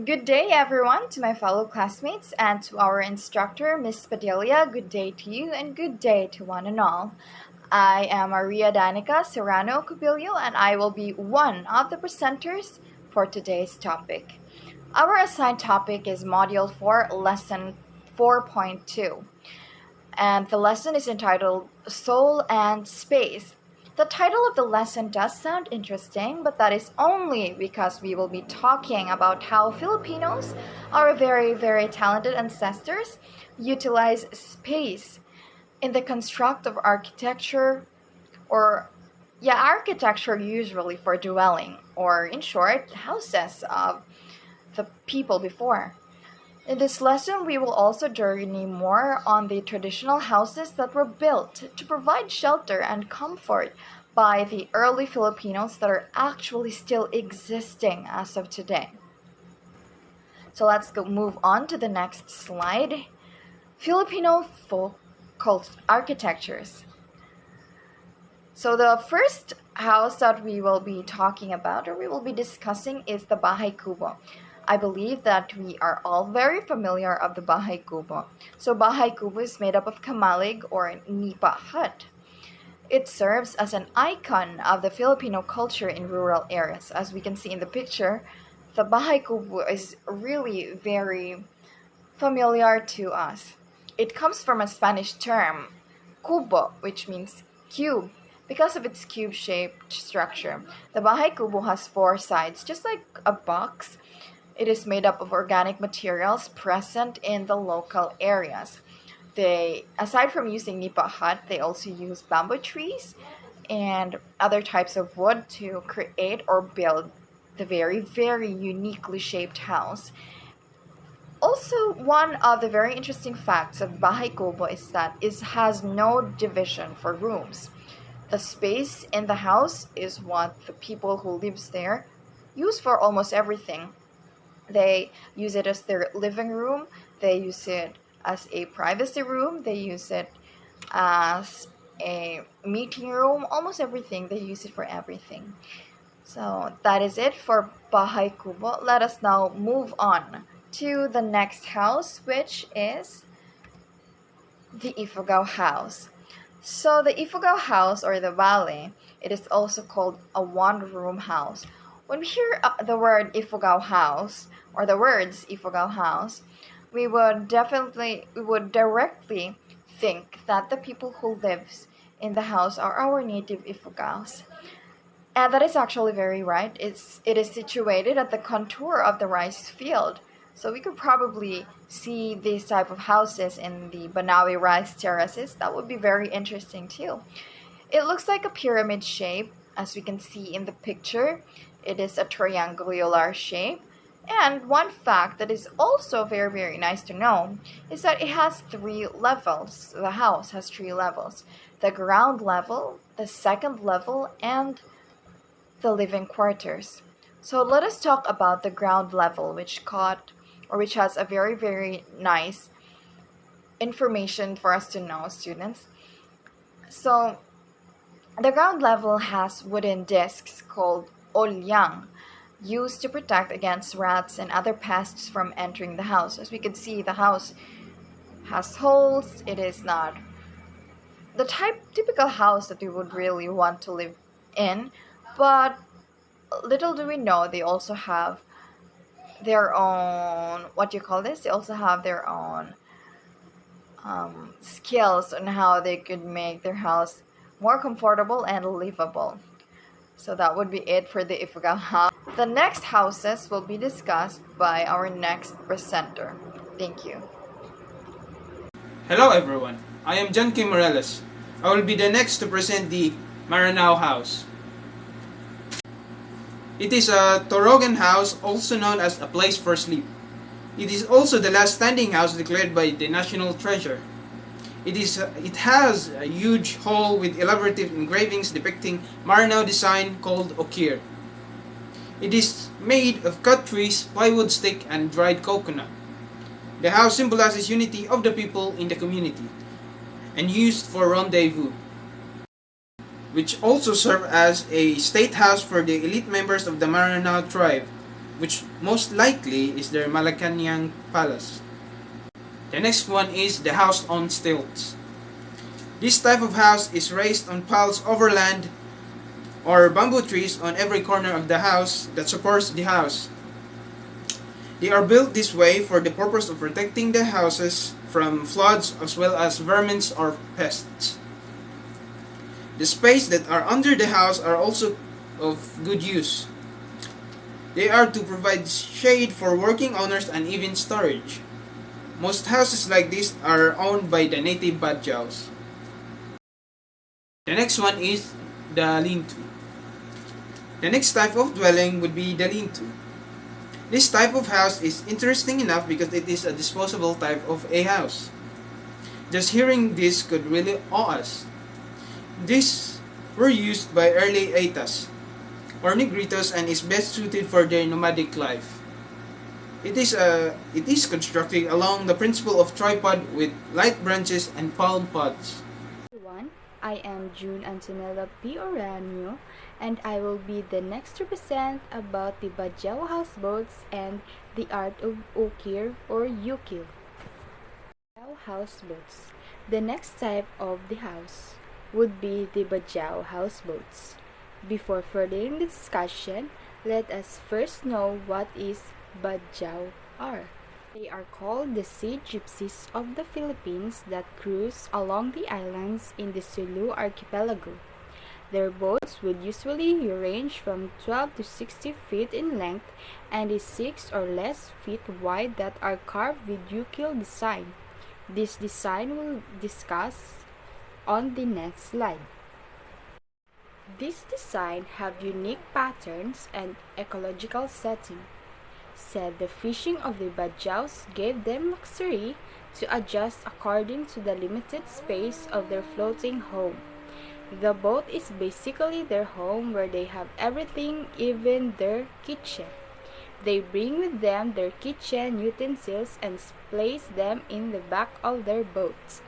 Good day, everyone, to my fellow classmates and to our instructor, Miss Padilla. Good day to you and good day to one and all. I am Maria Danica Serrano Cubillo, and I will be one of the presenters for today's topic. Our assigned topic is Module 4, Lesson 4.2, and the lesson is entitled Soul and Space. The title of the lesson does sound interesting, but that is only because we will be talking about how Filipinos, our very, very talented ancestors, utilize space in the construct of architecture, or architecture usually for dwelling, or in short, houses of the people before. In this lesson, we will also journey more on the traditional houses that were built to provide shelter and comfort by the early Filipinos that are actually still existing as of today. So let's move on to the next slide. Filipino folk architectures. So the first house that we will be talking about or we will be discussing is the Bahay Kubo. I believe that we are all very familiar of the Bahay Kubo. So Bahay Kubo is made up of kamalig or nipa hut. It serves as an icon of the Filipino culture in rural areas. As we can see in the picture, the Bahay Kubo is really very familiar to us. It comes from a Spanish term, kubo, which means cube. Because of its cube-shaped structure, the Bahay Kubo has four sides, just like a box. It is made up of organic materials present in the local areas. Aside from using nipa hut, they also use bamboo trees and other types of wood to create or build the very, very uniquely shaped house. Also, one of the very interesting facts of Bahay Kubo is that it has no division for rooms. The space in the house is what the people who lives there use for almost everything. They use it as their living room, they use it as a privacy room, they use it as a meeting room, almost everything. They use it for everything. So that is it for Bahay Kubo. Let us now move on to the next house, which is the Ifugao house. So the Ifugao house or the valley, it is also called a one-room house. When we hear the word Ifugao house or the words Ifugao house, we would directly think that the people who lives in the house are our native Ifugaos. And that is actually very right. It is situated at the contour of the rice field. So we could probably see these type of houses in the Banawi rice terraces. That would be very interesting too. It looks like a pyramid shape, as we can see in the picture. It is a triangular shape. And one fact that is also very, very nice to know is that it has 3 levels. The house has 3 levels. The ground level, the second level, and the living quarters. So let us talk about the ground level, which has a very, very nice information for us to know, students. So the ground level has wooden discs called olyang, used to protect against rats and other pests from entering the house. As we can see, the house has holes. It is not the typical house that we would really want to live in, but little do we know, they also have their own, they also have their own skills on how they could make their house more comfortable and livable. So that would be it for the Ifugao house. The next houses will be discussed by our next presenter. Thank you. Hello everyone, I am John Kim Morelos. I will be the next to present the Maranao house. It is a Torogan house, also known as a place for sleep. It is also the last standing house declared by the National Treasure. It has a huge hall with elaborate engravings depicting Maranao design called Okir. It is made of cut trees, plywood stick, and dried coconut. The house symbolizes unity of the people in the community and used for rendezvous, which also served as a state house for the elite members of the Maranao tribe. which most likely is their Malacanang palace. The next one is the house on stilts. This type of house is raised on piles over land or bamboo trees on every corner of the house that supports the house. They are built this way for the purpose of protecting the houses from floods as well as vermin or pests. The space that are under the house are also of good use. They are to provide shade for working owners and even storage. Most houses like this are owned by the native Badjaus. The next one is the lean-to. The next type of dwelling would be the lean-to. This type of house is interesting enough because it is a disposable type of a house. Just hearing this could really awe us. These were used by early Aitas or Negritos and is best suited for their nomadic life. It is constructed along the principle of tripod with light branches and palm pods. Everyone, I am June Antonella P. Oranio, and I will be the next to present about the Bajau houseboats and the art of ukir or yukil. Bajau houseboats. The next type of the house would be the Bajau houseboats. Before furthering the discussion, let us first know what is Bajau are. They are called the sea gypsies of the Philippines that cruise along the islands in the Sulu archipelago. Their boats would usually range from 12 to 60 feet in length and is 6 or less feet wide that are carved with Yukil design. This design we'll discuss on the next slide. This design have unique patterns and ecological setting. Said the fishing of the Badjaus gave them luxury to adjust according to the limited space of their floating home. The boat is basically their home where they have everything, even their kitchen. They bring with them their kitchen utensils and place them in the back of their boats.